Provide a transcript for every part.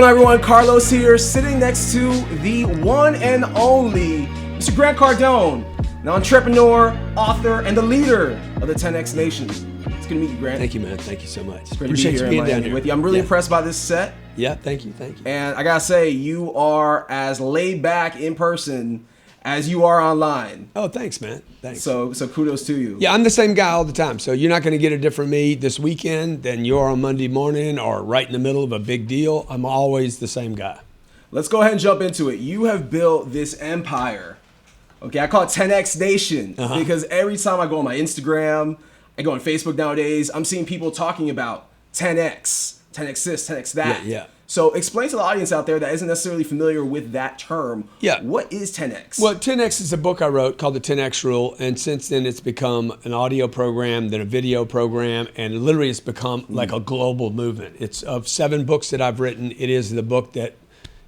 going on, everyone? Carlos here, sitting next to the one and only Mr. Grant Cardone, an entrepreneur, author, and the leader of the 10X Nation. It's good to meet you, Grant. Thank you, man. Thank you so much. It's great to be here in Miami with you. I'm really impressed by this set. Yeah, thank you. Thank you. And I gotta say, you are as laid back in person as you are online. Oh, thanks, man. Thanks. So kudos to you. Yeah, I'm the same guy all the time. So you're not going to get a different me this weekend than you are on Monday morning or right in the middle of a big deal. I'm always the same guy. Let's go ahead and jump into it. You have built this empire. Okay, I call it 10X Nation because every time I go on my Instagram, I go on Facebook nowadays, I'm seeing people talking about 10X, 10X this, 10X that. Yeah. So explain to the audience out there that isn't necessarily familiar with that term. Yeah. What is 10X? Well, 10X is a book I wrote called The 10X Rule, and since then it's become an audio program, then a video program, and literally it's become like a global movement. It's of 7 books that I've written. It is the book that,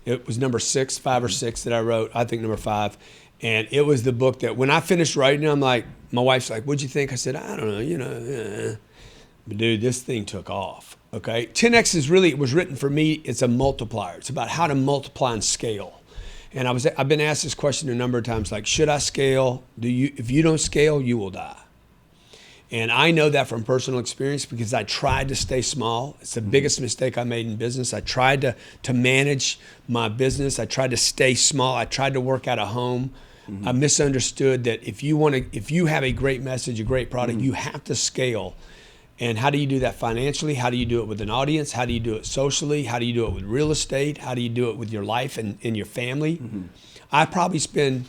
it was number 6, 5 or 6 that I wrote, I think number 5. And it was the book that when I finished writing, I'm like, my wife's like, what'd you think? I said, I don't know, But dude, this thing took off. Okay, 10X is really, it was written for me, it's a multiplier. It's about how to multiply and scale. And I've been asked this question a number of times, like, should I scale? If you don't scale, you will die. And I know that from personal experience because I tried to stay small. It's the biggest mistake I made in business. I tried to manage my business. I tried to stay small. I tried to work out of home. I misunderstood that if you have a great message, a great product, you have to scale. And how do you do that financially? How do you do it with an audience? How do you do it socially? How do you do it with real estate? How do you do it with your life and your family? I probably spend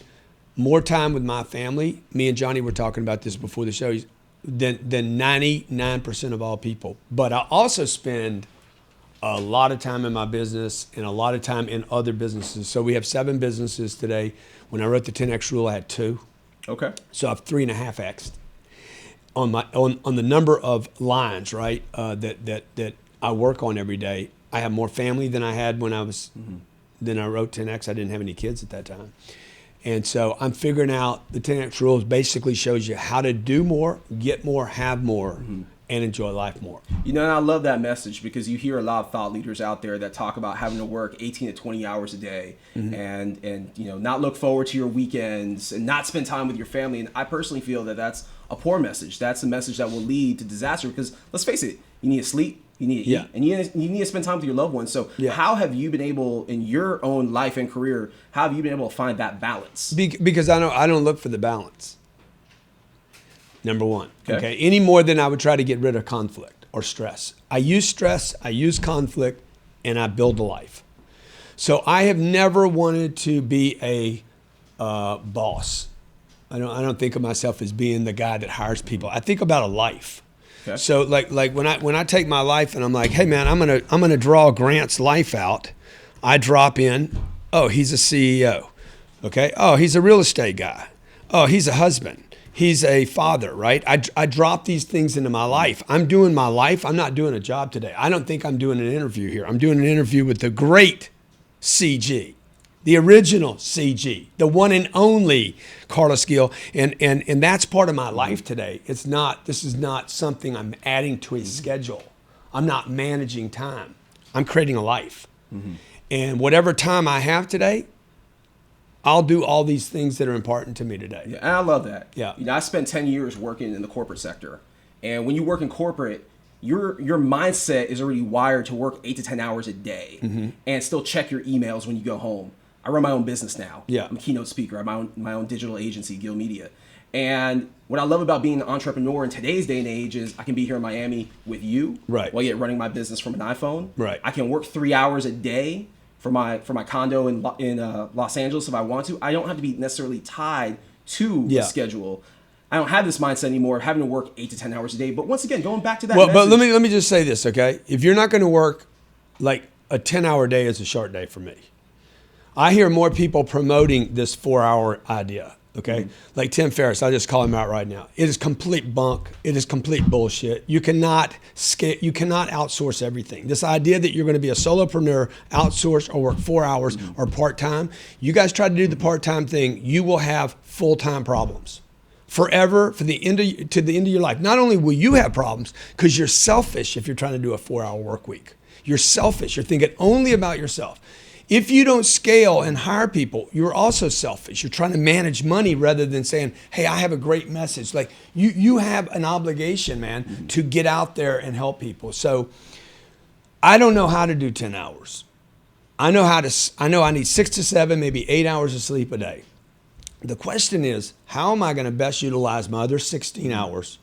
more time with my family, me and Johnny were talking about this before the show, than 99% of all people. But I also spend a lot of time in my business and a lot of time in other businesses. So we have 7 businesses today. When I wrote the 10X Rule, I had 2. Okay. So I've 3.5X'd. On the number of lines, right, that I work on every day. I have more family than I had when I was, then I wrote 10X. I didn't have any kids at that time. And so I'm figuring out the 10X rules basically shows you how to do more, get more, have more, and enjoy life more. You know, and I love that message because you hear a lot of thought leaders out there that talk about having to work 18 to 20 hours a day and you know, not look forward to your weekends and not spend time with your family. And I personally feel that that's a poor message. That's a message that will lead to disaster because let's face it, you need to sleep, you need to eat, and you need to spend time with your loved ones. So how have you been able in your own life and career, how have you been able to find that balance? Because I don't look for the balance. Number one, okay? Any more than I would try to get rid of conflict or stress. I use stress, I use conflict, and I build a life. So I have never wanted to be a boss. I don't think of myself as being the guy that hires people. I think about a life. Okay. So like when I take my life and I'm like, hey man, I'm gonna draw Grant's life out. I drop in, oh, he's a CEO. Okay. Oh, he's a real estate guy. Oh, he's a husband. He's a father, right? I drop these things into my life. I'm doing my life. I'm not doing a job today. I don't think I'm doing an interview here. I'm doing an interview with the great CG, the original CG, the one and only Carlos Gill. And that's part of my life today. This is not something I'm adding to a schedule. I'm not managing time. I'm creating a life. And whatever time I have today, I'll do all these things that are important to me today. Yeah, and I love that. Yeah. You know, I spent 10 years working in the corporate sector. And when you work in corporate, your mindset is already wired to work 8 to 10 hours a day and still check your emails when you go home. I run my own business now. Yeah. I'm a keynote speaker. I have my own digital agency, Gill Media. And what I love about being an entrepreneur in today's day and age is I can be here in Miami with you while yet running my business from an iPhone. Right. I can work 3 hours a day for my condo in Los Angeles if I want to. I don't have to be necessarily tied to the schedule. I don't have this mindset anymore of having to work 8 to 10 hours a day. But once again, going back to that message. But let me just say this, okay? If you're not going to work, like a 10-hour day is a short day for me. I hear more people promoting this 4-hour idea. Okay, like Tim Ferriss, I'll just call him out right now. It is complete bunk. It is complete bullshit. You cannot outsource everything. This idea that you're going to be a solopreneur, outsource or work 4 hours or part-time, you guys try to do the part-time thing, you will have full-time problems. Forever, to the end of your life. Not only will you have problems, because you're selfish if you're trying to do a 4-hour work week. You're selfish. You're thinking only about yourself. If you don't scale and hire people, you're also selfish. You're trying to manage money rather than saying, hey, I have a great message. Like you have an obligation, man, to get out there and help people. So I don't know how to do 10 hours. I know I need 6 to 7, maybe 8 hours of sleep a day. The question is, how am I going to best utilize my other 16 hours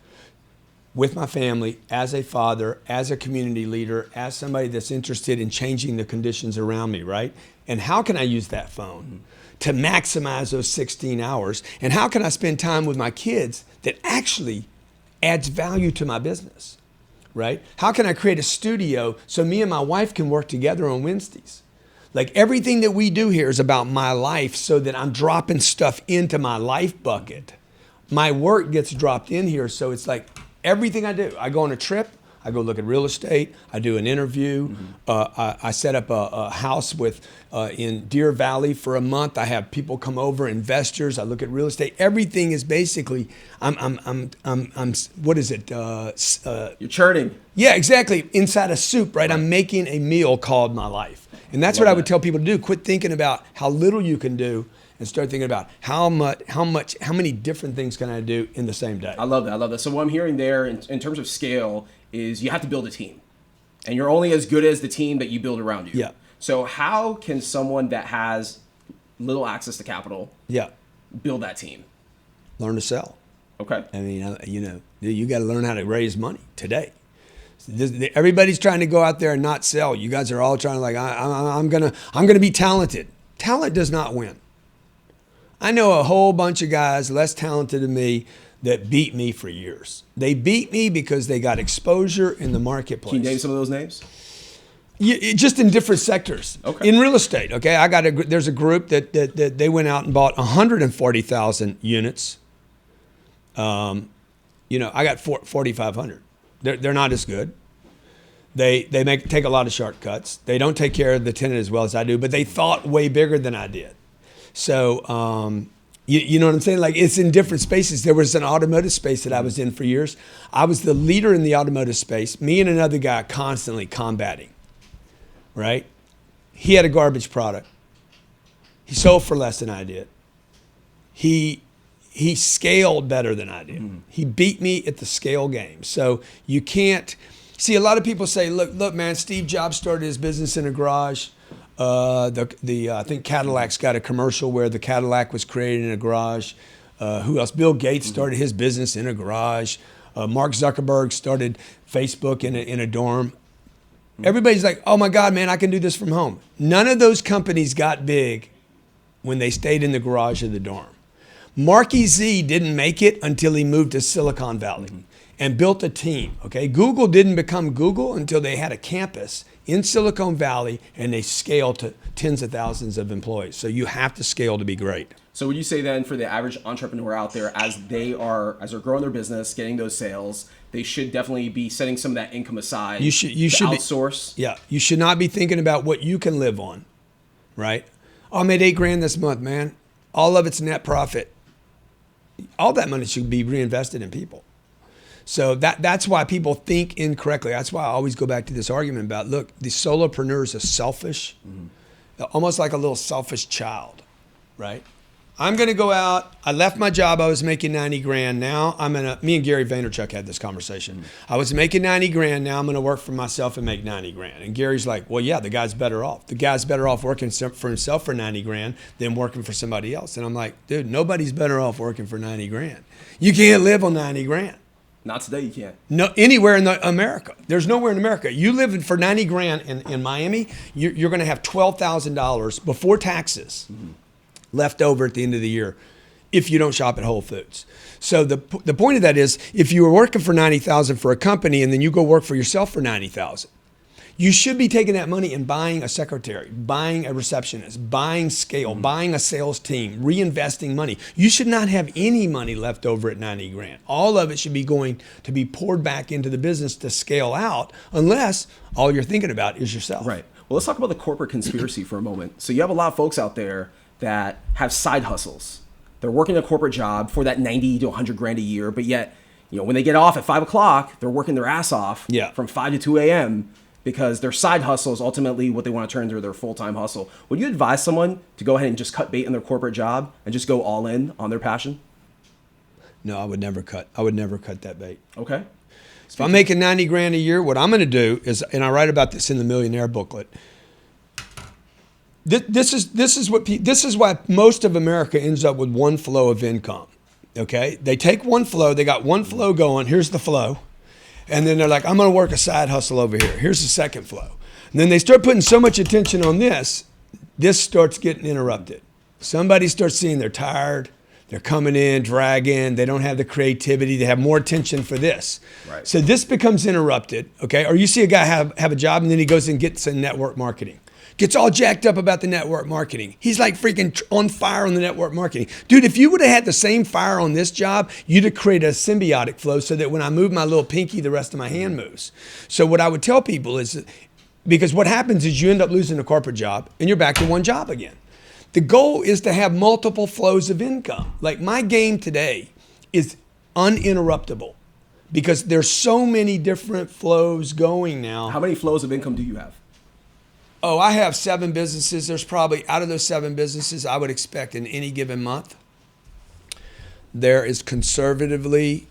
with my family, as a father, as a community leader, as somebody that's interested in changing the conditions around me, right? And how can I use that phone to maximize those 16 hours? And how can I spend time with my kids that actually adds value to my business, right? How can I create a studio so me and my wife can work together on Wednesdays? Like everything that we do here is about my life, so that I'm dropping stuff into my life bucket. My work gets dropped in here, so it's like everything I do. I go on a trip, I go look at real estate, I do an interview, I set up a house in Deer Valley for a month. I have people come over, investors, I look at real estate. Everything is basically, what is it? You're churning. Yeah, exactly, inside a soup, right? I'm making a meal called my life. And that's what I would tell people to do. Quit thinking about how little you can do and start thinking about how many different things can I do in the same day. I love that. So what I'm hearing there in terms of scale is you have to build a team. And you're only as good as the team that you build around you. Yeah. So how can someone that has little access to capital build that team? Learn to sell. Okay. I mean, you got to learn how to raise money today. Everybody's trying to go out there and not sell. You guys are all trying to I'm gonna be talented. Talent does not win. I know a whole bunch of guys less talented than me that beat me for years. They beat me because they got exposure in the marketplace. Can you name some of those names? Just in different sectors. Okay. In real estate, okay, there's a group that they went out and bought 140,000 units. I got 4,500. They're not as good. They take a lot of shortcuts. They don't take care of the tenant as well as I do, but they thought way bigger than I did. So, you know what I'm saying? Like, it's in different spaces. There was an automotive space that I was in for years. I was the leader in the automotive space. Me and another guy constantly combating, right? He had a garbage product. He sold for less than I did. He scaled better than I did. He beat me at the scale game. So you can't see. A lot of people say, look, man, Steve Jobs started his business in a garage. I think Cadillac's got a commercial where the Cadillac was created in a garage. Who else? Bill Gates started his business in a garage. Mark Zuckerberg started Facebook in a dorm. Everybody's like, oh my God, man, I can do this from home. None of those companies got big when they stayed in the garage of the dorm. Marky Z didn't make it until he moved to Silicon Valley and built a team, okay? Google didn't become Google until they had a campus in Silicon Valley and they scaled to tens of thousands of employees. So you have to scale to be great. So would you say then for the average entrepreneur out there, as they're growing their business, getting those sales, they should definitely be setting some of that income aside to outsource? You should not be thinking about what you can live on, right? Oh, I made $8,000 this month, man. All of it's net profit. All that money should be reinvested in people. So that's why people think incorrectly. That's why I always go back to this argument about, look, the solopreneurs are selfish, almost like a little selfish child, right? I'm going to go out. I left my job. I was making $90,000. Now me and Gary Vaynerchuk had this conversation. I was making $90,000. Now I'm going to work for myself and make $90,000. And Gary's like, well, yeah, the guy's better off. The guy's better off working for himself for $90,000 than working for somebody else. And I'm like, dude, nobody's better off working for $90,000. You can't live on $90,000. Not today, you can't. No, anywhere in America. There's nowhere in America. You live for $90,000 in Miami, you're going to have $12,000 before taxes left over at the end of the year if you don't shop at Whole Foods. So the point of that is, if you were working for $90,000 for a company and then you go work for yourself for $90,000, you should be taking that money and buying a secretary, buying a receptionist, buying scale, buying a sales team, reinvesting money. You should not have any money left over at $90,000. All of it should be going to be poured back into the business to scale out, unless all you're thinking about is yourself. Right. Well, let's talk about the corporate conspiracy for a moment. So you have a lot of folks out there that have side hustles. They're working a corporate job for that 90 to 100 grand a year, but yet, when they get off at 5 o'clock, they're working their ass off from 5 to 2 a.m. because their side hustle is ultimately what they want to turn into their full-time hustle. Would you advise someone to go ahead and just cut bait in their corporate job and just go all in on their passion? No, I would never cut that bait. Okay. If I'm making 90 grand a year, what I'm going to do is, and I write about this in the Millionaire booklet. This is why most of America ends up with one flow of income. Okay, they take one flow, they got one flow going. Here's the flow, and then they're like, I'm going to work a side hustle over here. Here's the second flow, and then they start putting so much attention on this. This starts getting interrupted. Somebody starts seeing they're tired. They're coming in, dragging. They don't have the creativity. They have more attention for this. Right. So this becomes interrupted, okay? Or you see a guy have a job and then he goes and gets in network marketing. Gets all jacked up about the network marketing. He's like freaking on fire on the network marketing. Dude, if you would have had the same fire on this job, you'd have created a symbiotic flow so that when I move my little pinky, the rest of my hand moves. So what I would tell people is, because what happens is you end up losing a corporate job and you're back to one job again. The goal is to have multiple flows of income. Like my game today is uninterruptible because there's so many different flows going now. How many flows of income do you have? Oh, I have 7 businesses. There's probably, out of those 7 businesses, I would expect in any given month, there is conservatively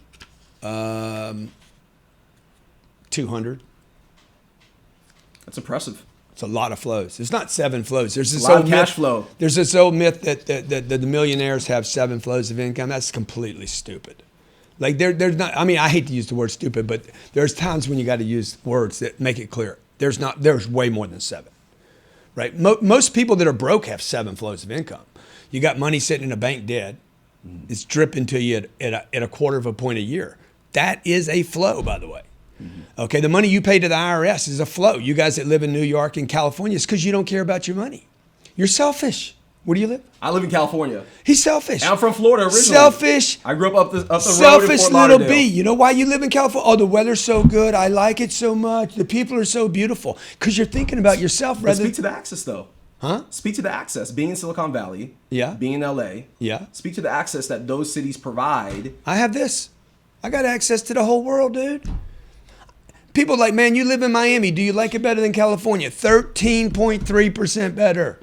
200. That's impressive. It's a lot of flows. There's not 7 flows. There's this a lot old of cash myth, flow. There's this old myth that the millionaires have 7 flows of income. That's completely stupid. Like there's not. I mean, I hate to use the word stupid, but there's times when you got to use words that make it clear. There's way more than 7, right? Most people that are broke have 7 flows of income. You got money sitting in a bank dead. It's dripping to you at a quarter of a point a year. That is a flow, by the way. Okay, the money you pay to the IRS is a flow. You guys that live in New York and California, it's because you don't care about your money. You're selfish. Where do you live? I live in California. He's selfish. I'm from Florida originally. Selfish. I grew up the road in Selfish Fort little Lauderdale. bee. You know why you live in California? Oh, the weather's so good. I like it so much. The people are so beautiful. Because you're thinking about yourself But rather speak to the access, though. Huh? Speak to the access. Being in Silicon Valley. Yeah. Being in LA. Yeah. Speak to the access that those cities provide. I have this. I got access to the whole world, dude. People are like, man, you live in Miami. Do you like it better than California? 13.3% better.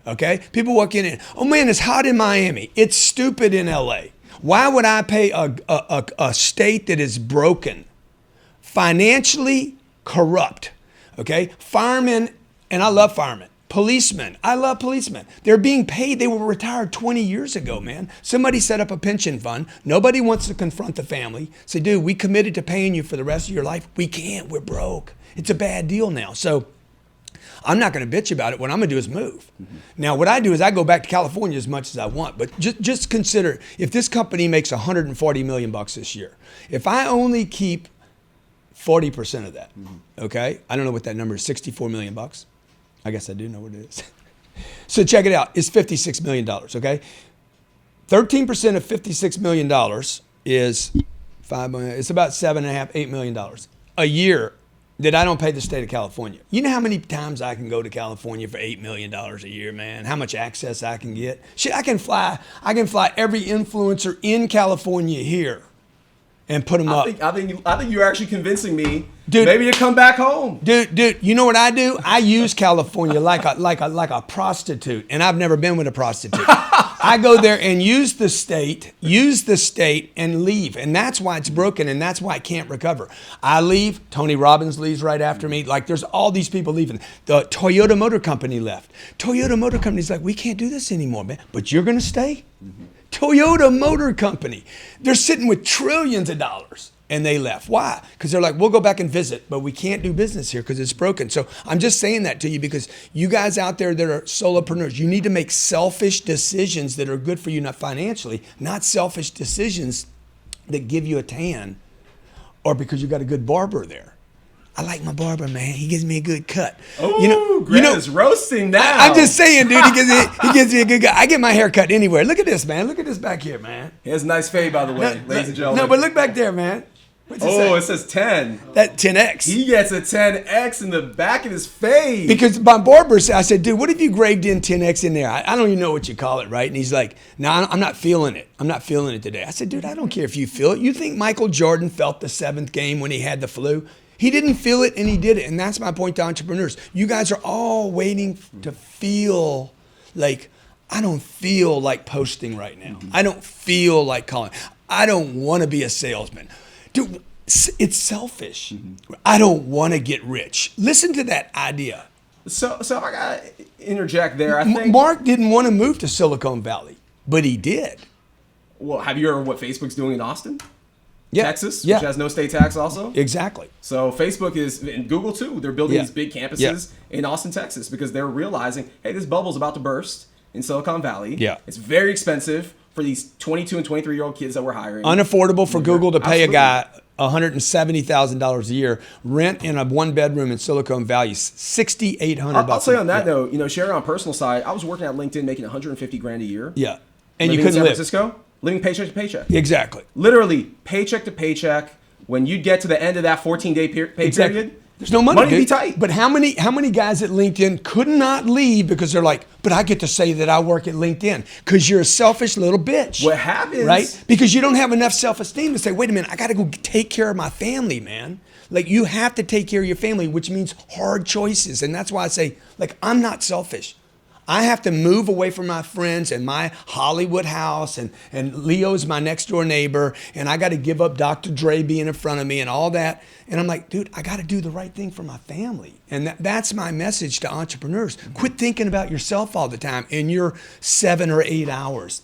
Okay? People walk in, oh man, it's hot in Miami. It's stupid in LA. Why would I pay a state that is broken, financially corrupt? Okay? Firemen, and I love firemen. Policemen, I love policemen. They're being paid. They were retired 20 years ago, man. Somebody set up a pension fund. Nobody wants to confront the family. Say, dude, we committed to paying you for the rest of your life. We can't. We're broke. It's a bad deal now. So I'm not going to bitch about it. What I'm going to do is move. Now, what I do is I go back to California as much as I want. But just consider, if this company makes $140 million this year, if I only keep 40% of that, okay? I don't know what that number is, $64 million. I guess I do know what it is. So check it out. It's $56 million, okay? 13% of $56 million is $5 million. It's about $7.5, $8 million a year that I don't pay the state of California. You know how many times I can go to California for $8 million a year, man? How much access I can get? Shit, I can fly every influencer in California here and put them up. I think you're actually convincing me, dude, maybe to come back home. Dude, you know what I do? I use California like a prostitute, and I've never been with a prostitute. I go there and use the state and leave. And that's why it's broken, and that's why it can't recover. I leave, Tony Robbins leaves right after me. Like, there's all these people leaving. The Toyota Motor Company left. Toyota Motor Company's like, we can't do this anymore, man. But you're gonna stay? Toyota Motor Company. They're sitting with trillions of dollars. And they left. Why? Because they're like, we'll go back and visit, but we can't do business here because it's broken. So I'm just saying that to you because you guys out there that are solopreneurs, you need to make selfish decisions that are good for you, not financially, not selfish decisions that give you a tan or because you got a good barber there. I like my barber, man. He gives me a good cut. Oh, Grant is roasting now. I'm just saying, dude, he gives me a good cut. I get my hair cut anywhere. Look at this, man. Look at this back here, man. He has a nice fade, by the way, ladies and gentlemen. No, but look back there, man. It says 10. That 10X. He gets a 10X in the back of his face. Because my barber said, I said, dude, what if you graved in 10X in there? I don't even know what you call it, right? And he's like, no, I'm not feeling it. I'm not feeling it today. I said, dude, I don't care if you feel it. You think Michael Jordan felt the 7th game when he had the flu? He didn't feel it and he did it. And that's my point to entrepreneurs. You guys are all waiting to feel like, I don't feel like posting right now. I don't feel like calling. I don't want to be a salesman. Dude, it's selfish. I don't want to get rich. Listen to that idea. So I got to interject there. I think Mark didn't want to move to Silicon Valley, but he did. Well, have you heard what Facebook's doing in Austin? Yeah. Texas, Yeah. which has no state tax also. Exactly. So Facebook is, and Google too, they're building these big campuses in Austin, Texas, because they're realizing, hey, this bubble's about to burst in Silicon Valley. Yeah. It's very expensive for these 22 and 23-year-old kids that we're hiring. Unaffordable for Google to pay Absolutely. a guy $170,000 a year. Rent in a one-bedroom in Silicon Valley, $6,800. I'll say on that note, sharing on a personal side, I was working at LinkedIn making 150 grand a year. Yeah. And living you couldn't in San live. Francisco, living paycheck to paycheck. Exactly. Literally paycheck to paycheck. When you get to the end of that 14-day pay period, there's no money. Money Dude. be tight. But how many guys at LinkedIn could not leave because they're like, but I get to say that I work at LinkedIn because you're a selfish little bitch. What happens? Right? Because you don't have enough self-esteem to say, wait a minute, I got to go take care of my family, man. Like you have to take care of your family, which means hard choices. And that's why I say, like, I'm not selfish. I have to move away from my friends and my Hollywood house, and Leo's my next door neighbor, and I got to give up Dr. Dre being in front of me and all that. And I'm like, dude, I got to do the right thing for my family. And that's my message to entrepreneurs. Quit thinking about yourself all the time in your 7 or 8 hours.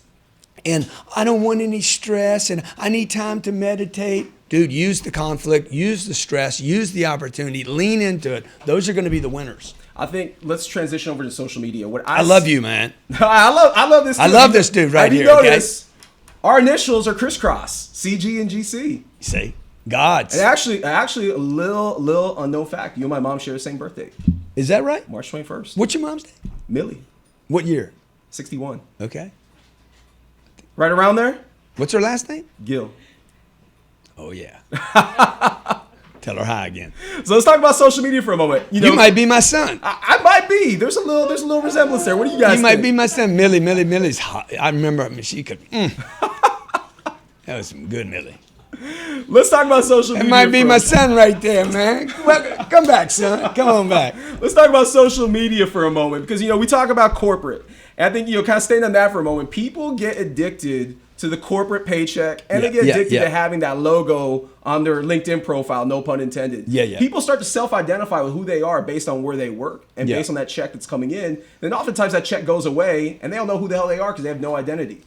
And I don't want any stress, and I need time to meditate. Dude, use the conflict, use the stress, use the opportunity, lean into it. Those are going to be the winners. I think let's transition over to social media. I love you, man. I love this. I love this dude right here. Have you noticed our initials are crisscross, CG and GC. See, God's. And actually, a little unknown fact. You and my mom share the same birthday. Is that right? March 21st. What's your mom's name? Millie. What year? 61. Okay. Right around there. What's her last name? Gil. Oh yeah. Tell her hi again. So let's talk about social media for a moment. You might be my son. I might be. There's a little resemblance there. What do you guys think? You might be my son. Millie's hot. I remember she could. That was some good Millie. Let's talk about social media. That might be my son right there, man. Well, come back, son. Come on back. Let's talk about social media for a moment because, we talk about corporate. And I think, kind of staying on that for a moment, people get addicted to the corporate paycheck and they get addicted to having that logo on their LinkedIn profile, no pun intended. People start to self-identify with who they are based on where they work and based on that check that's coming in. Then oftentimes that check goes away and they don't know who the hell they are because they have no identity.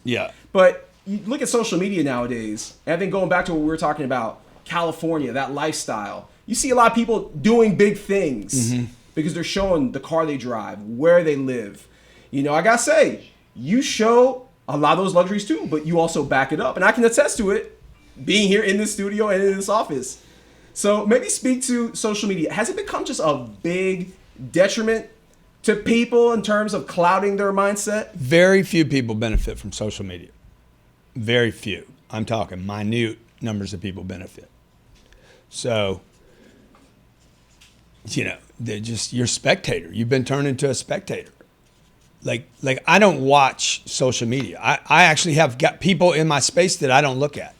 But you look at social media nowadays, and I think going back to what we were talking about, California, that lifestyle, you see a lot of people doing big things because they're showing the car they drive, where they live. I gotta say, you show a lot of those luxuries too, but you also back it up. And I can attest to it being here in this studio and in this office. So maybe speak to social media. Has it become just a big detriment to people in terms of clouding their mindset? Very few people benefit from social media. Very few. I'm talking minute numbers of people benefit. So, they're just, you're a spectator. You've been turned into a spectator. Like I don't watch social media. I actually have got people in my space that I don't look at.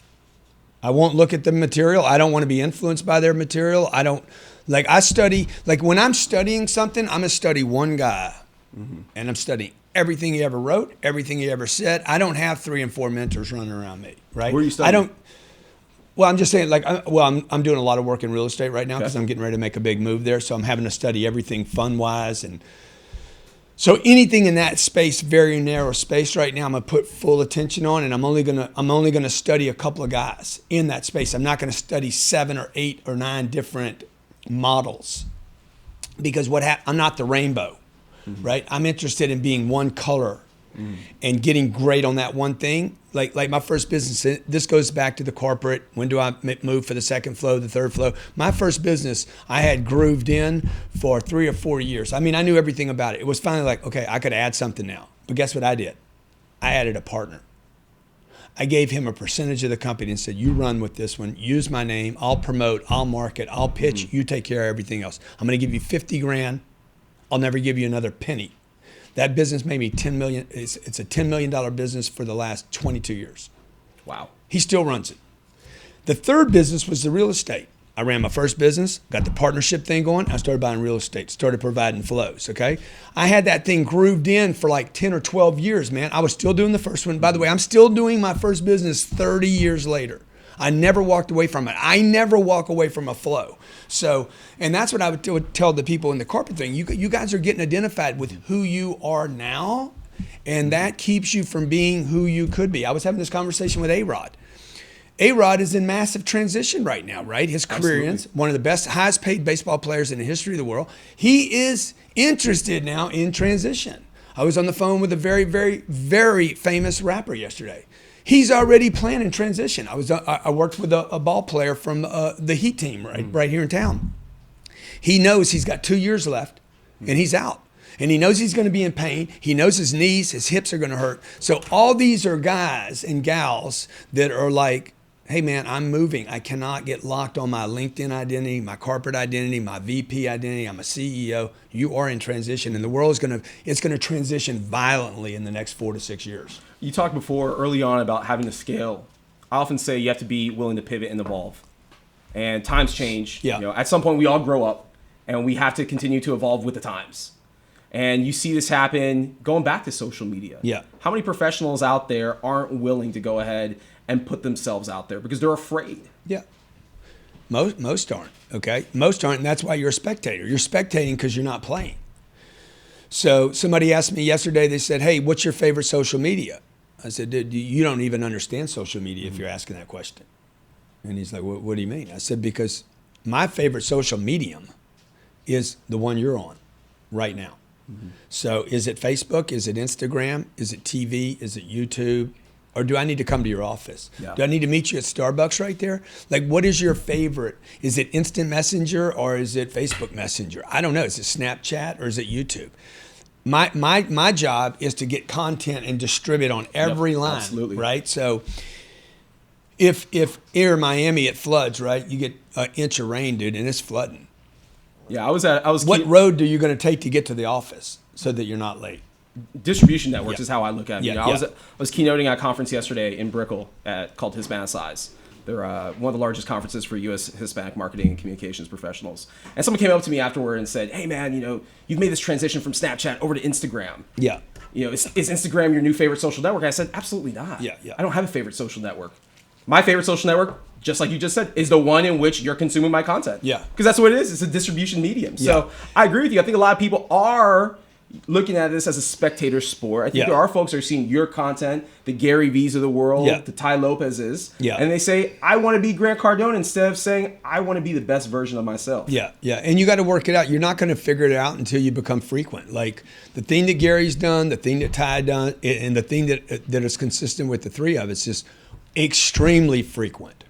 I won't look at the material. I don't want to be influenced by their material. I study, when I'm studying something, I'm going to study one guy. And I'm studying everything he ever wrote, everything he ever said. I don't have 3 and 4 mentors running around me, right? Where are you studying? I'm just saying, I'm doing a lot of work in real estate right now because I'm getting ready to make a big move there. So I'm having to study everything fund-wise. And so anything in that space, very narrow space right now, I'm going to put full attention on, and I'm only going to study a couple of guys in that space. I'm not going to study 7 or 8 or 9 different models because I'm not the rainbow. Right? I'm interested in being one color and getting great on that one thing. Like my first business, this goes back to the corporate. When do I move for the second flow, the third flow? My first business, I had grooved in for 3 or 4 years. I mean, I knew everything about it. It was finally like, okay, I could add something now. But guess what I did? I added a partner. I gave him a percentage of the company and said, you run with this one, use my name, I'll promote, I'll market, I'll pitch, you take care of everything else. I'm going to give you 50 grand. I'll never give you another penny. That business made me $10 million. It's a $10 million business for the last 22 years. Wow. He still runs it. The third business was the real estate. I ran my first business, got the partnership thing going. I started buying real estate, started providing flows, okay? I had that thing grooved in for like 10 or 12 years, man. I was still doing the first one. By the way, I'm still doing my first business 30 years later. I never walked away from it. I never walk away from a flow. So, and that's what I would tell the people in the corporate thing. You guys are getting identified with who you are now, and that keeps you from being who you could be. I was having this conversation with A-Rod. A-Rod is in massive transition right now, right? His career ends, one of the best, highest paid baseball players in the history of the world. He is interested now in transition. I was on the phone with a very, very, very famous rapper yesterday. He's already planning transition. I worked with a ball player from the Heat team right here in town. He knows he's got 2 years left and he's out. And he knows he's going to be in pain. He knows his knees, his hips are going to hurt. So all these are guys and gals that are like, hey man, I'm moving. I cannot get locked on my LinkedIn identity, my corporate identity, my VP identity. I'm a CEO. You are in transition, and the world is going to transition violently in the next 4 to 6 years. You talked before early on about having to scale. I often say you have to be willing to pivot and evolve. And times change. Yeah. You know, at some point we all grow up and we have to continue to evolve with the times. And you see this happen going back to social media. Yeah. How many professionals out there aren't willing to go ahead and put themselves out there because they're afraid? Yeah. Most aren't, okay? Most aren't, and that's why you're a spectator. You're spectating because you're not playing. So somebody asked me yesterday, they said, hey, what's your favorite social media? I said, dude, you don't even understand social media if you're asking that question. And he's like, what do you mean? I said, because my favorite social medium is the one you're on right now. Mm-hmm. So is it Facebook? Is it Instagram? Is it TV? Is it YouTube? Or do I need to come to your office? Yeah. Do I need to meet you at Starbucks right there? Like, what is your favorite? Is it Instant Messenger or is it Facebook Messenger? I don't know. Is it Snapchat or is it YouTube? My job is to get content and distribute on every line, absolutely. Right? So if here in Miami it floods, right? You get an inch of rain, dude, and it's flooding. Yeah, I was. What road are you going to take to get to the office so that you're not late? Distribution networks is how I look at it. Yeah, you know, I was keynoting at a conference yesterday in Brickell called Hispanicize. They're one of the largest conferences for U.S. Hispanic marketing and communications professionals. And someone came up to me afterward and said, hey, man, you know, you've made this transition from Snapchat over to Instagram. Yeah. You know, is Instagram your new favorite social network? I said, absolutely not. Yeah. I don't have a favorite social network. My favorite social network, just like you just said, is the one in which you're consuming my content. Yeah. Because that's what it is. It's a distribution medium. So I agree with you. I think a lot of people are looking at this as a spectator sport. I think there are folks that are seeing your content, the Gary V's of the world, the Ty Lopez's, and they say, I want to be Grant Cardone instead of saying, I want to be the best version of myself. Yeah. And you got to work it out. You're not going to figure it out until you become frequent. Like the thing that Gary's done, the thing that Ty done, and the thing that is consistent with the three of us is extremely frequent.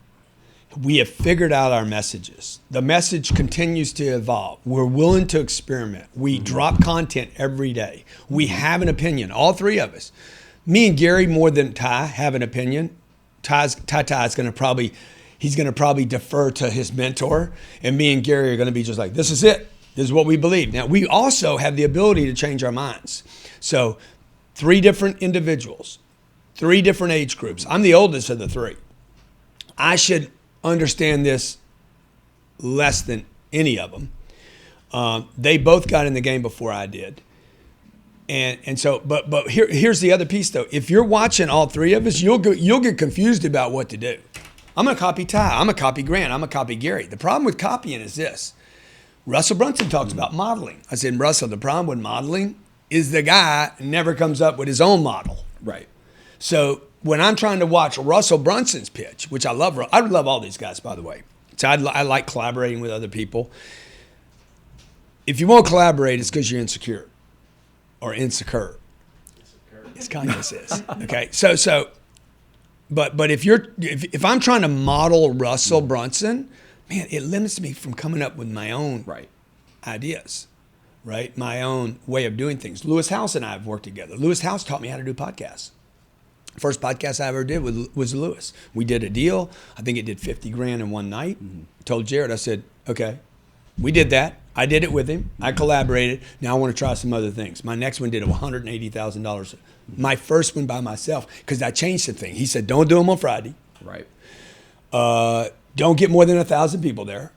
We have figured out our messages. The message continues to evolve. We're willing to experiment. We drop content every day. We have an opinion, all three of us. Me and Gary, more than Ty, have an opinion. Ty is going to probably defer to his mentor, and me and Gary are going to be just like, this is it. This is what we believe. Now, we also have the ability to change our minds. So 3 different individuals, 3 different age groups. I'm the oldest of the 3. I should understand this less than any of them. They both got in the game before I did. And so, but here's the other piece though. If you're watching all 3 of us, you'll get confused about what to do. I'm going to copy Ty. I'm going to copy Grant. I'm going to copy Gary. The problem with copying is this. Russell Brunson talks about modeling. I said, Russell, the problem with modeling is the guy never comes up with his own model. Right. So when I'm trying to watch Russell Brunson's pitch, which I love all these guys, by the way. So I like collaborating with other people. If you won't collaborate, it's because you're insecure or insecure. It's kind of this. Okay. But if I'm trying to model Russell Brunson, man, it limits me from coming up with my own ideas, right? My own way of doing things. Lewis House and I have worked together. Lewis House taught me how to do podcasts. First podcast I ever did was Lewis. We did a deal. I think it did $50,000 in one night. Told Jared, I said, okay, we did that. I did it with him. I collaborated. Now I want to try some other things. My next one did $180,000. My first one by myself, because I changed the thing. He said, don't do them on Friday. Right. Don't get more than 1,000 people there.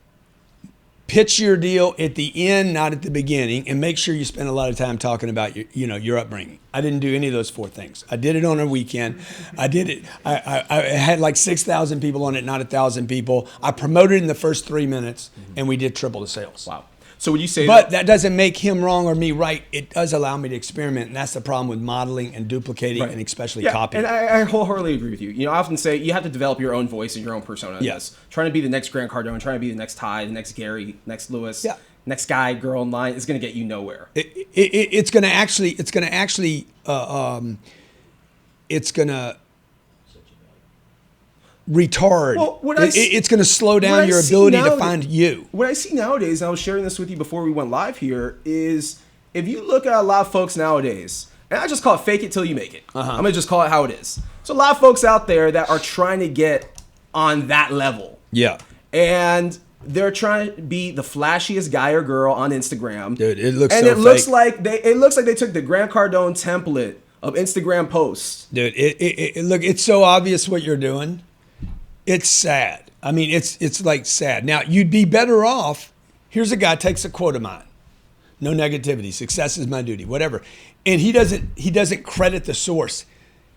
pitch your deal at the end, not at the beginning, and make sure you spend a lot of time talking about your upbringing. I didn't do any of those 4 things. I did it on a weekend. I did it. I had like 6,000 people on it, not 1,000 people. I promoted in the first 3 minutes, and we did triple the sales. Wow. So would you say But that doesn't make him wrong or me right. It does allow me to experiment, and that's the problem with modeling and duplicating and especially copying. And I wholeheartedly agree with you. I often say you have to develop your own voice and your own persona. Yes. Trying to be the next Grant Cardone, trying to be the next Ty, the next Gary, next Lewis, Yeah. next guy, girl in line is going to get you nowhere. It's going to retard. It's going to slow down your ability to find you. What I see nowadays, and I was sharing this with you before we went live here, is if you look at a lot of folks nowadays, and I just call it fake it till you make it. I'm going to just call it how it is. So a lot of folks out there that are trying to get on that level. Yeah. And they're trying to be the flashiest guy or girl on Instagram. Dude, it looks and so it fake. looks like they took the Grant Cardone template of Instagram posts. Dude, look, it's so obvious what you're doing. It's sad. I mean, it's like sad. Now, you'd be better off. Here's a guy takes a quote of mine. No negativity. Success is my duty. Whatever. And he doesn't credit the source.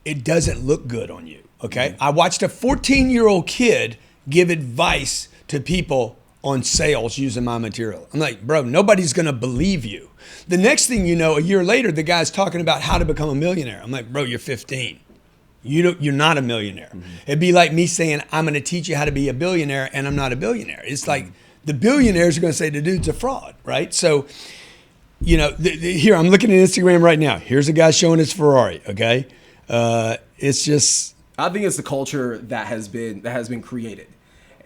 It doesn't look good on you. Okay. Mm-hmm. I watched a 14-year-old kid give advice to people on sales using my material. I'm like, bro, nobody's gonna believe you. The next thing you know, a year later, the guy's talking about how to become a millionaire. I'm like, bro, you're 15. You're not a millionaire. Mm-hmm. It'd be like me saying, I'm going to teach you how to be a billionaire, and I'm not a billionaire. It's like the billionaires are going to say the dude's a fraud, right? So, here, I'm looking at Instagram right now. Here's a guy showing his Ferrari, okay? It's just... I think it's the culture that has been created.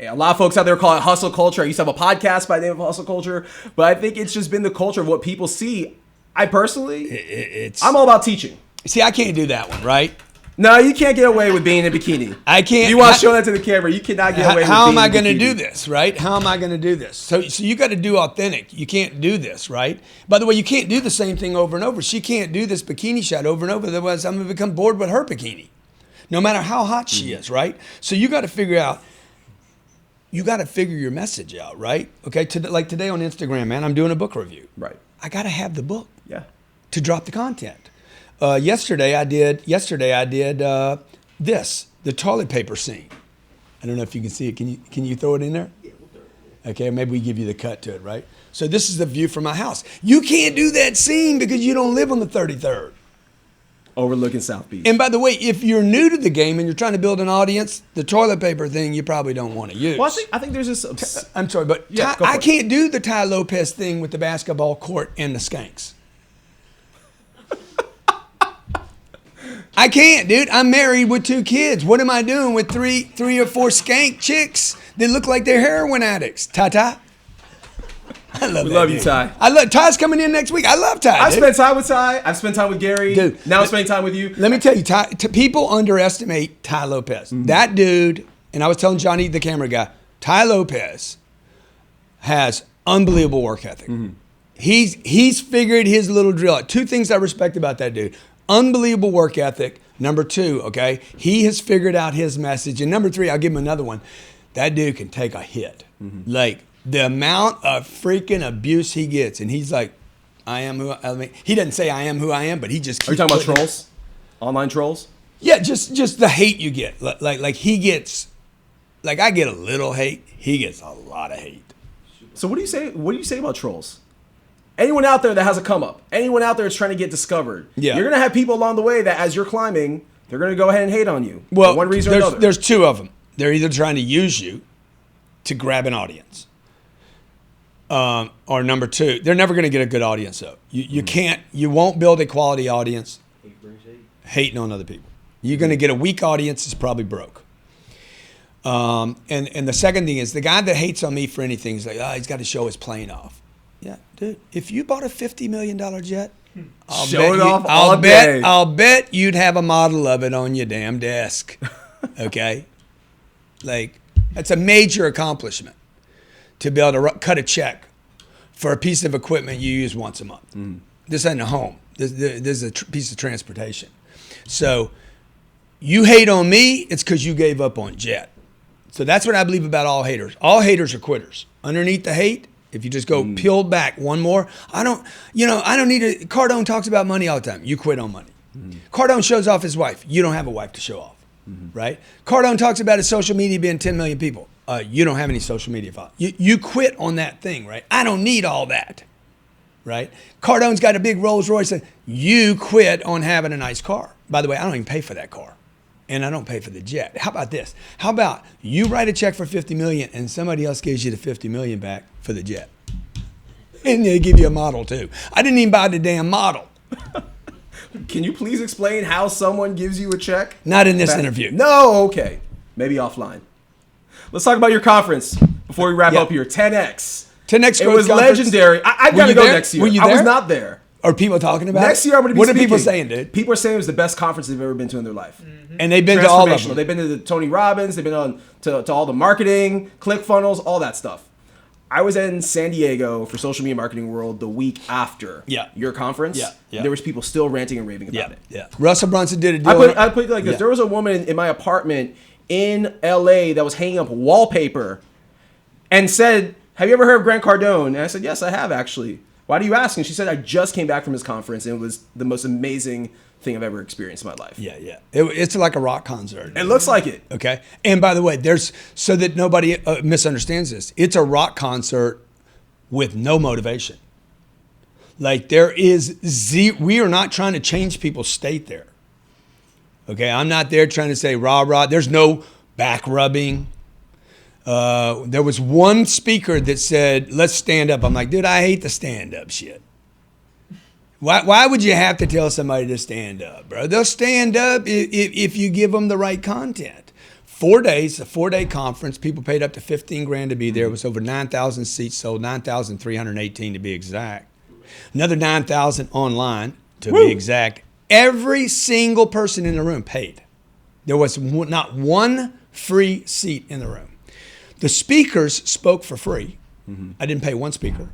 A lot of folks out there call it hustle culture. I used to have a podcast by the name of hustle culture, but I think it's just been the culture of what people see. I personally, I'm all about teaching. See, I can't do that one, right? No, you can't get away with being in a bikini. I can't. If you want to show that to the camera, you cannot get away with being in a bikini. How am I going to do this, right? How am I going to do this? So you got to do authentic. You can't do this, right? By the way, you can't do the same thing over and over. She can't do this bikini shot over and over. Otherwise, I'm going to become bored with her bikini, no matter how hot she is, right? So you got to figure out. You got to figure your message out, right? Okay, like today on Instagram, man, I'm doing a book review. Right. I got to have the book. Yeah. To drop the content. Yesterday I did this, the toilet paper scene. I don't know if you can see it. Can you throw it in there? Yeah, we'll throw it. Okay, maybe we give you the cut to it, right? So this is the view from my house. You can't do that scene because you don't live on the 33rd. Overlooking South Beach. And by the way, if you're new to the game and you're trying to build an audience, the toilet paper thing you probably don't want to use. Well, I think there's this... I'm sorry, but yeah, I can't do the Ty Lopez thing with the basketball court and the skanks. I can't, dude. I'm married with 2 kids. What am I doing with three or 4 skank chicks that look like they're heroin addicts? Ty? I love We love you, Ty. Ty's coming in next week. I love Ty. I've spent time with Ty. I've spent time with Gary. Dude, now I'm spending time with you. Let me tell you, people underestimate Ty Lopez. Mm-hmm. That dude, and I was telling Johnny, the camera guy, Ty Lopez has unbelievable work ethic. Mm-hmm. He's figured his little drill out. 2 things I respect about that dude. Unbelievable work ethic. Number 2, okay, he has figured out his message. And number 3, I'll give him another one. That dude can take a hit. Mm-hmm. Like the amount of freaking abuse he gets, and he's like, I am who I mean. He doesn't say I am who I am, but he just keeps. Are you talking about trolls? Online trolls? Yeah, just the hate you get. Like he gets. Like I get a little hate. He gets a lot of hate. So what do you say? What do you say about trolls? Anyone out there that has a come up, anyone out there that's trying to get discovered, you're going to have people along the way that as you're climbing, they're going to go ahead and hate on you. Well, for one reason or another. There's 2 of them. They're either trying to use you to grab an audience. Or number 2, they're never going to get a good audience though. You won't build a quality audience hating on other people. You're going to get a weak audience that's probably broke. And the second thing is the guy that hates on me for anything is like, he's got to show his plane off. Yeah, dude. If you bought a $50 million jet, I'll bet you'd have a model of it on your damn desk. Okay, like that's a major accomplishment to be able to cut a check for a piece of equipment you use once a month. Mm. This ain't a home. This is a piece of transportation. So you hate on me, it's because you gave up on jet. So that's what I believe about all haters. All haters are quitters. Underneath the hate If you just go peel back one more, I don't need to. Cardone talks about money all the time. You quit on money. Cardone shows off his wife. You don't have a wife to show off, right? Cardone talks about his social media being 10 million people. You don't have any social media followers. You quit on that thing, right? I don't need all that, right? Cardone's got a big Rolls Royce. You quit on having a nice car. By the way, I don't even pay for that car. And I don't pay for the jet. How about this? How about you write a check for $50 million and somebody else gives you the $50 million back for the jet? And they give you a model too. I didn't even buy the damn model. Can you please explain how someone gives you a check? Not in this interview. No, okay. Maybe offline. Let's talk about your conference before we wrap up here. 10X. 10X. It was conference. Legendary. I got to go next year. Were you there? I was not there. Are people talking about next year? I'm going to be What speaking. are people saying, dude? People are saying it was the best conference they've ever been to in their life. And they've been to all of them. They've been to the Tony Robbins. They've been on to all the marketing, ClickFunnels, all that stuff. I was in San Diego for Social Media Marketing World the week after your conference. Yeah. There was people still ranting and raving about it. Yeah. Russell Brunson did a deal. I put it like this. There was a woman in my apartment in LA that was hanging up wallpaper and said, "Have you ever heard of Grant Cardone?" And I said, "Yes, I have actually." "Why do you ask?" And she said, "I just came back from his conference and it was the most amazing thing I've ever experienced in my life." Yeah. It's like a rock concert. It looks like it. Okay. And by the way, so that nobody misunderstands this, it's a rock concert with no motivation. Like we are not trying to change people's state there. Okay. I'm not there trying to say rah, rah. There's no back rubbing. There was one speaker that said, "Let's stand up." I'm like, dude, I hate the stand up shit. Why would you have to tell somebody to stand up, bro? They'll stand up if you give them the right content. 4 days, a 4-day conference. People paid up to $15,000 to be there. It was over 9,000 seats sold, 9,318 to be exact. Another 9,000 online to be exact. Every single person in the room paid. There was not one free seat in the room. The speakers spoke for free. I didn't pay one speaker.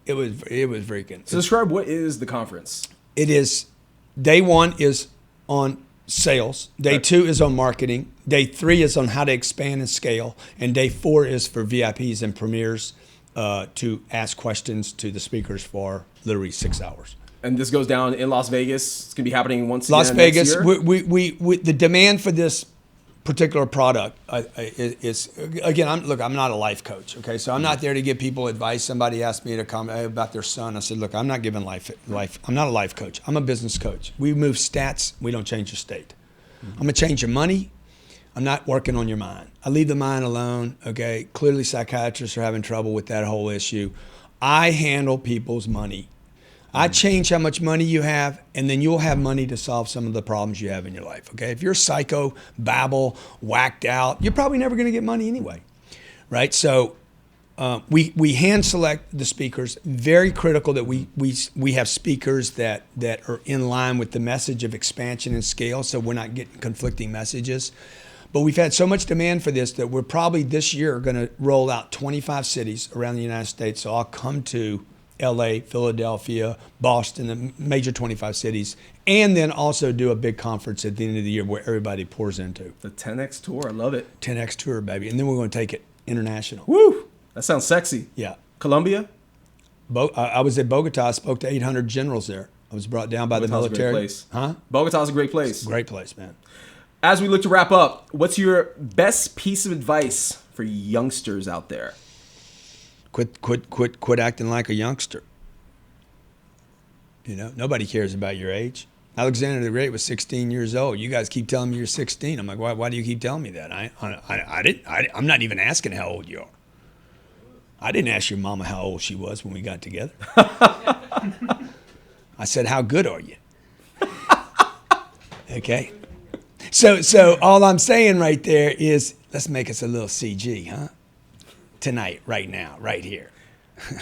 It was freaking. So describe what is the conference. It is, day 1 is on sales. Day 2 is on marketing. Day 3 is on how to expand and scale. And day 4 is for VIPs and premiers to ask questions to the speakers for literally 6 hours. And this goes down in Las Vegas. It's going to be happening once Las again Vegas. next year. We the demand for this particular product is again. I'm not a life coach. Okay, so I'm not there to give people advice. Somebody asked me to comment about their son. I said, look, I'm not giving life. I'm not a life coach. I'm a business coach. We move stats. We don't change your state. I'm gonna change your money. I'm not working on your mind. I leave the mind alone. Okay, clearly psychiatrists are having trouble with that whole issue. I handle people's money. I change how much money you have, and then you'll have money to solve some of the problems you have in your life, okay? If you're psycho, babble, whacked out, you're probably never gonna get money anyway, right? So we hand select the speakers. Very critical that we have speakers that are in line with the message of expansion and scale, so we're not getting conflicting messages. But we've had so much demand for this that we're probably this year gonna roll out 25 cities around the United States, so I'll come to LA, Philadelphia, Boston, the major 25 cities, and then also do a big conference at the end of the year where everybody pours into. The 10X tour, I love it. 10X tour, baby. And then we're going to take it international. Woo! That sounds sexy. Yeah. Colombia? I was at Bogota. I spoke to 800 generals there. I was brought down by the military. A great place. Huh? Bogota's a great place. Great place, man. As we look to wrap up, what's your best piece of advice for youngsters out there? Quit acting like a youngster. You know, nobody cares about your age. Alexander the Great was 16 years old. You guys keep telling me you're 16. I'm like, why do you keep telling me that? I'm not even asking how old you are. I didn't ask your mama how old she was when we got together. I said, how good are you? Okay. So all I'm saying right there is, let's make us a little CG, huh? Tonight, right now, right here.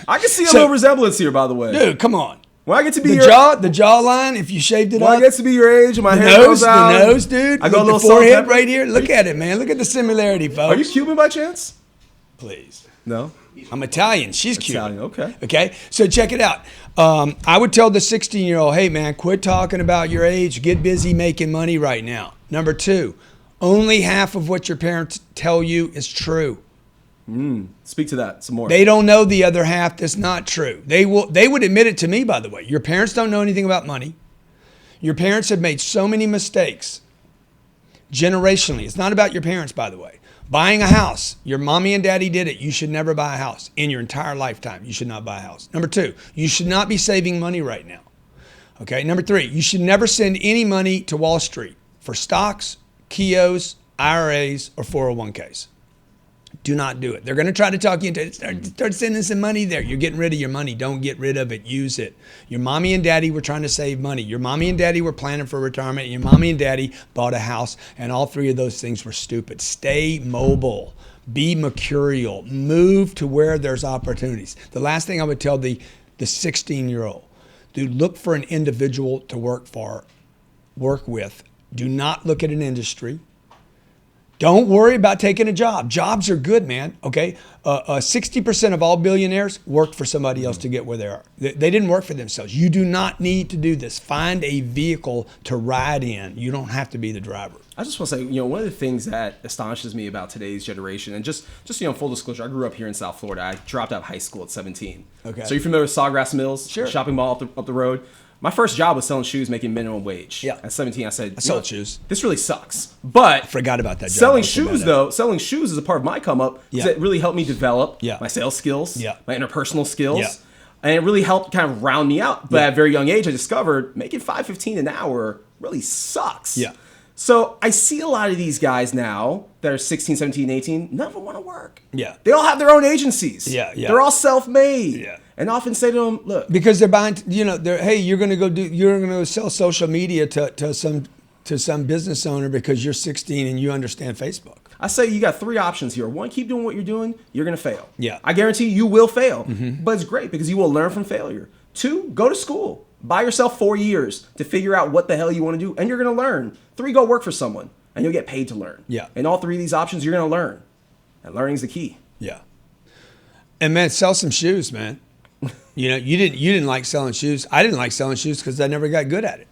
I can see a little resemblance here, by the way. Dude, come on. When I get to be the jawline, if you shaved it when up. I get to be your age and my hair nose, goes out. The nose, dude. I got a little the forehead right here. Look at it, man. Look at the similarity, folks. Are you Cuban by chance? Please. No. I'm Italian. She's Cuban. Okay. Okay. So check it out. I would tell the 16-year-old, hey, man, quit talking about your age. Get busy making money right now. Number 2, only half of what your parents tell you is true. Speak to that some more. They don't know the other half that's not true. They would admit it to me, by the way. Your parents don't know anything about money. Your parents have made so many mistakes generationally. It's not about your parents, by the way. Buying a house, your mommy and daddy did it. You should never buy a house in your entire lifetime. You should not buy a house. Number 2, you should not be saving money right now. Okay. Number 3, you should never send any money to Wall Street for stocks, KIOs, IRAs, or 401ks. Do not do it. They're going to try to talk you into it. Start sending some money there. You're getting rid of your money. Don't get rid of it. Use it. Your mommy and daddy were trying to save money. Your mommy and daddy were planning for retirement. And your mommy and daddy bought a house. And all 3 of those things were stupid. Stay mobile. Be mercurial. Move to where there's opportunities. The last thing I would tell the 16-year-old, dude, look for an individual to work with. Do not look at an industry. Don't worry about taking a job. Jobs are good, man. Okay, 60% of all billionaires work for somebody else to get where they are. They didn't work for themselves. You do not need to do this. Find a vehicle to ride in. You don't have to be the driver. I just want to say, one of the things that astonishes me about today's generation, and just full disclosure, I grew up here in South Florida. I dropped out of high school at 17. Okay. So you're familiar with Sawgrass Mills? Sure. Shopping mall up the road. My first job was selling shoes, making minimum wage. Yeah. At 17, I said, I sold shoes. This really sucks. But Forgot about that job. selling shoes is a part of my come up because it really helped me develop my sales skills, my interpersonal skills. And it really helped kind of round me out. But at a very young age, I discovered making $5.15 an hour really sucks. Yeah. So I see a lot of these guys now that are 16, 17, 18, none of them want to work. Yeah. They all have their own agencies. Yeah. They're all self-made. Yeah. And I often say to them, look. Because they're buying, hey, you're going to go sell social media to some business owner because you're 16 and you understand Facebook. I say you got 3 options here. 1, keep doing what you're doing. You're going to fail. Yeah. I guarantee you will fail. But it's great because you will learn from failure. 2, go to school. Buy yourself 4 years to figure out what the hell you want to do, and you're going to learn. 3, go work for someone, and you'll get paid to learn. Yeah. And all 3 of these options, you're going to learn. And learning is the key. Yeah. And man, sell some shoes, man. You didn't like selling shoes. I didn't like selling shoes because I never got good at it.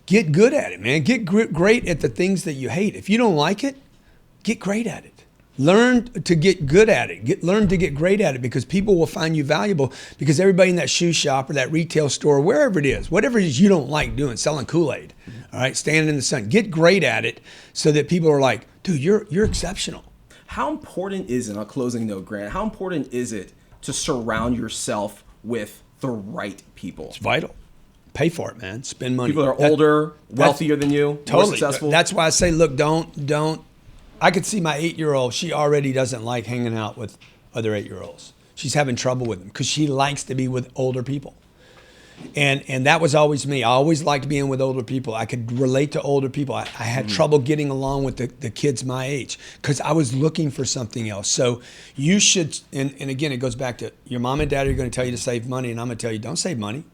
Get good at it, man. Get great at the things that you hate. If you don't like it, get great at it. Learn to get good at it. Learn to get great at it because people will find you valuable because everybody in that shoe shop or that retail store, wherever it is, whatever it is you don't like doing, selling Kool-Aid, all right, standing in the sun, get great at it so that people are like, dude, you're exceptional. How important is it, on a closing note, Grant, how important is it to surround yourself with the right people? It's vital. Pay for it, man. Spend money. People that are older, wealthier than you, totally more successful. That's why I say, look, don't. I could see my 8-year-old. She already doesn't like hanging out with other 8-year-olds. She's having trouble with them because she likes to be with older people. And that was always me. I always liked being with older people. I could relate to older people. I had trouble getting along with the kids my age because I was looking for something else. So you should, and again, it goes back to your mom and dad are going to tell you to save money, and I'm going to tell you, don't save money.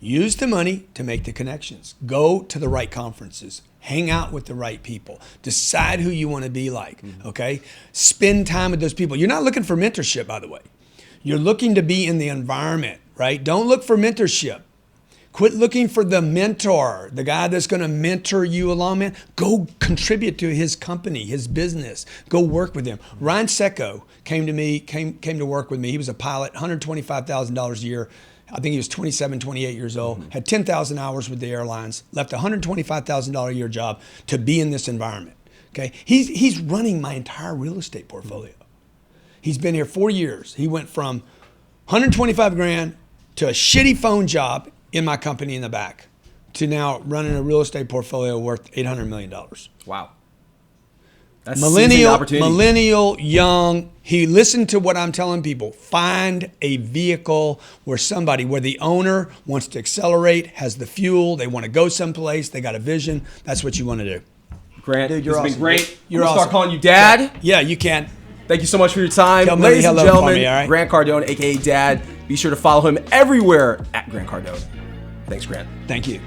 Use the money to make the connections. Go to the right conferences. Hang out with the right people. Decide who you want to be like, okay? Spend time with those people. You're not looking for mentorship, by the way. You're looking to be in the environment, right? Don't look for mentorship. Quit looking for the mentor, the guy that's going to mentor you along, man. Go contribute to his company, his business. Go work with him. Ryan Secco came to work with me. He was a pilot, $125,000 a year. I think he was 27, 28 years old, had 10,000 hours with the airlines, left a $125,000 a year job to be in this environment. Okay, he's running my entire real estate portfolio. He's been here 4 years. He went from 125 grand to a shitty phone job in my company in the back to now running a real estate portfolio worth $800 million. Wow. That's millennial, young. He listened to what I'm telling people. Find a vehicle where the owner wants to accelerate, has the fuel, they want to go someplace, they got a vision. That's what you want to do. Grant, dude, this has been great. You're awesome. Start calling you Dad. Yeah, you can. Thank you so much for your time. Ladies and gentlemen, me, all right? Grant Cardone, a.k.a. Dad. Be sure to follow him everywhere at Grant Cardone. Thanks, Grant. Thank you.